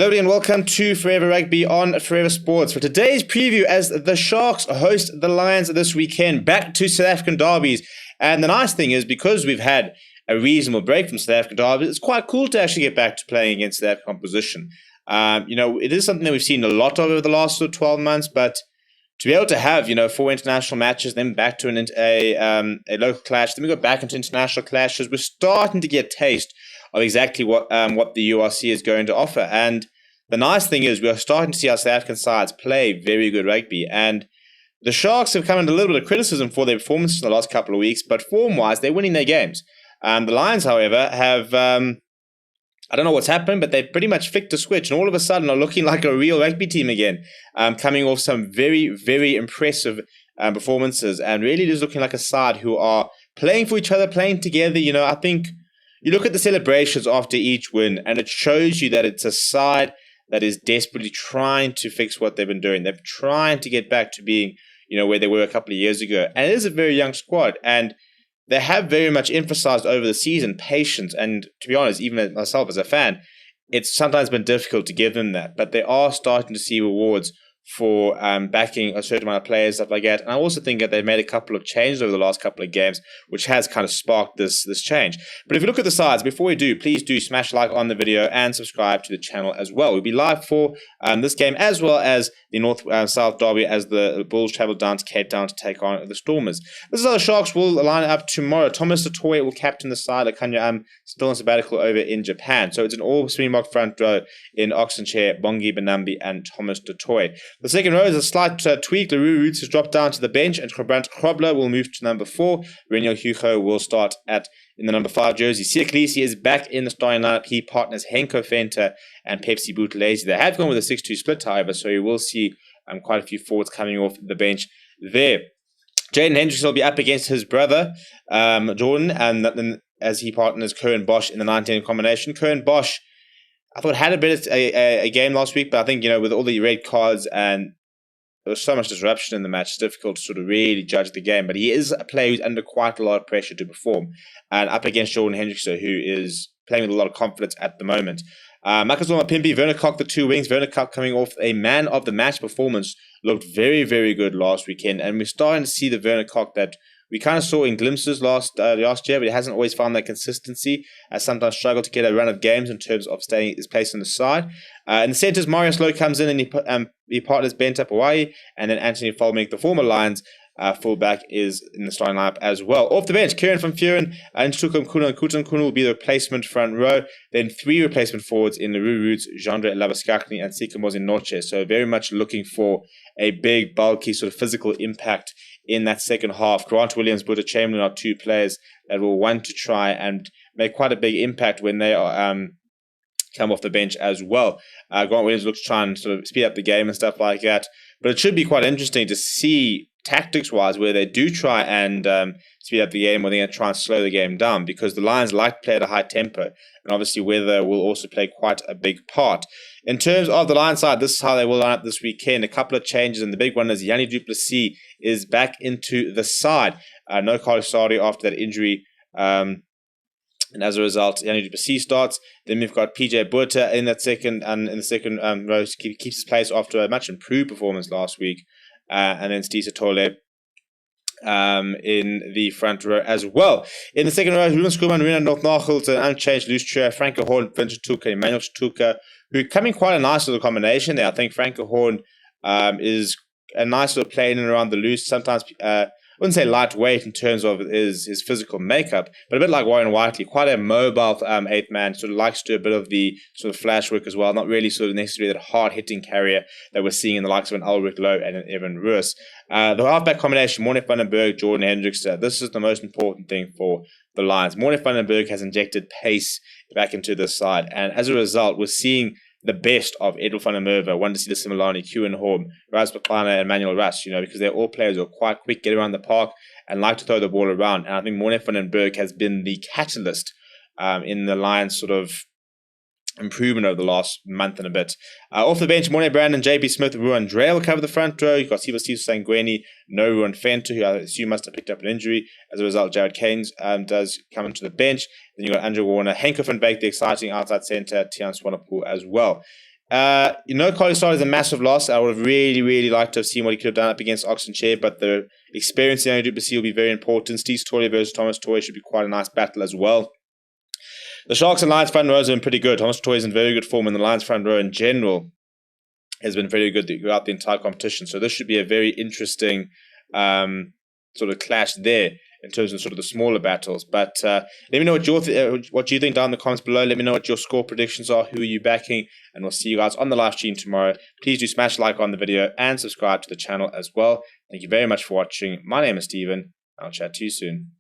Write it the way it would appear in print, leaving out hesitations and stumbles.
Hello and welcome to Forever Rugby on Forever Sports. For today's preview, as the Sharks host the Lions this weekend, back to South African derbies. And the nice thing is, because we've had a reasonable break from South African derbies, it's quite cool to actually get back to playing against South African opposition. It is something that we've seen a lot of over the last 12 months, but to be able to have, 4 international matches, then back to a local clash, then we go back into international clashes, we're starting to get a taste of exactly what the URC is going to offer. And the nice thing is, we are starting to see our South African sides play very good rugby. And the Sharks have come under a little bit of criticism for their performances in the last couple of weeks, but form-wise, they're winning their games. The Lions, however, have, I don't know what's happened, but they've pretty much flicked a switch and all of a sudden are looking like a real rugby team again, coming off some very, very impressive performances and really just looking like a side who are playing for each other, playing together. I think you look at the celebrations after each win and it shows you that it's a side that is desperately trying to fix what they've been doing. They're trying to get back to being, where they were a couple of years ago. And it is a very young squad. And they have very much emphasized over the season patience. And to be honest, even myself as a fan, it's sometimes been difficult to give them that. But they are starting to see rewards for backing a certain amount of players, stuff like that. And I also think that they've made a couple of changes over the last couple of games, which has kind of sparked this change. But if you look at the sides, before we do, please do smash like on the video and subscribe to the channel as well. We'll be live for this game as well as the North-South derby as the Bulls travel down to Cape Town to take on the Stormers. This is how the Sharks will line up tomorrow. Thomas Totoy will captain the side. Akanya still on sabbatical over in Japan. So it's an all-Springbok front row in Oxenchair, Bongi Benambi and Thomas Totoy. The second row is a slight tweak. Leroux Roots has dropped down to the bench, and Brant Krobler will move to number 4. Reniel Hugo will start in the number 5 jersey. KOLISI is back in the starting lineup. He partners Henko Venter and Pepsi Buthelezi. They have gone with a 6-2 split, however, so you will see quite a few forwards coming off the bench there. Jaden Hendricks will be up against his brother, Jordan, and as he partners Curran Bosch in the 19 combination. Curran Bosch, I thought, had a bit of a game last week, but I think, with all the red cards and there was so much disruption in the match, it's difficult to sort of really judge the game. But he is a player who's under quite a lot of pressure to perform. And up against Jordan Hendricks, who is playing with a lot of confidence at the moment. Makazoma Pimpi, Werner Kok, the 2 wings. Werner Kok coming off a man of the match performance, looked very, very good last weekend. And we're starting to see the Werner Kok that we kind of saw in glimpses last year, but he hasn't always found that consistency. Sometimes struggled to get a run of games in terms of staying his place on the side. In the centres, Marius Lowe comes in and he partners Benta Hawaii, and then Anthony Fulmink, the former Lions fullback, is in the starting lineup as well. Off the bench, Kieran van Vuren and Ntukum Kuna and Kutan Kuna will be the replacement front row. Then 3 replacement forwards in Leroux Roots, Jandre Labaskakni and Sikamozi Noche. So very much looking for a big, bulky, sort of physical impact in that second half. Grant Williams, Buddha Chamberlain are 2 players that will want to try and make quite a big impact when they are come off the bench as well. Grant Williams looks to try and sort of speed up the game and stuff like that. But it should be quite interesting to see tactics-wise where they do try and speed up the game, or they're going to try and slow the game down, because the Lions like to play at a high tempo, and obviously weather will also play quite a big part. In terms of the Lions side, this is how they will line up this weekend. A couple of changes, and the big one is Yanni du Plessis is back into the side. No KOLISI after that injury. And as a result, Yanni du Plessis starts. Then we've got PJ Botha in that second, and in the second row, keeps his place after a much improved performance last week. And then Steve Tole in the front row as well. In the second row, Ruben Skuman, Rina North-Nachelt, an unchanged loose chair, Franco Horn, Vincent Tuka, Emmanuel Tuka, who coming quite a nice little combination there. I think Franco Horn is a nice little play in and around the loose. Sometimes I wouldn't say lightweight in terms of his physical makeup, but a bit like Warren Whiteley, quite a mobile 8th man, sort of likes to do a bit of the sort of flash work as well, not really sort of necessarily that hard-hitting carrier that we're seeing in the likes of an Ulrich Lowe and an Evan Roos. The halfback combination, Morne van den Berg, Jordan Hendricks, this is the most important thing for the Lions. Morne van den Berg has injected pace back into this side, and as a result, we're seeing the best of Edel van der Merwe, Wandisile Similani, Kieran Horn, Raz Baklana, and Manuel Rush, because they're all players who are quite quick, get around the park, and like to throw the ball around. And I think Morne van den Berg has been the catalyst in the Lions' sort of improvement over the last month and a bit. Off the bench, Morne Brandon, JB Smith, Ruan Dre will cover the front row. You've got Siva Steve Sangweni, no Ruan Fenter, who I assume must have picked up an injury. As a result, Jared Keynes does come into the bench. Then you've got Andrew Warner, Henko van Beek, the exciting outside centre, Tian Swanepoel as well. KOLISI is a massive loss. I would have really liked to have seen what he could have done up against Oxenchair, but the experience in Du Plessis will be very important. Steve Toy versus Thomas Toy should be quite a nice battle as well. The Sharks and Lions front rows have been pretty good. Thomas Toy is in very good form, and the Lions front row in general has been very good throughout the entire competition. So this should be a very interesting sort of clash there in terms of sort of the smaller battles. But let me know what you think down in the comments below. Let me know what your score predictions are. Who are you backing? And we'll see you guys on the live stream tomorrow. Please do smash a like on the video and subscribe to the channel as well. Thank you very much for watching. My name is Steven. I'll chat to you soon.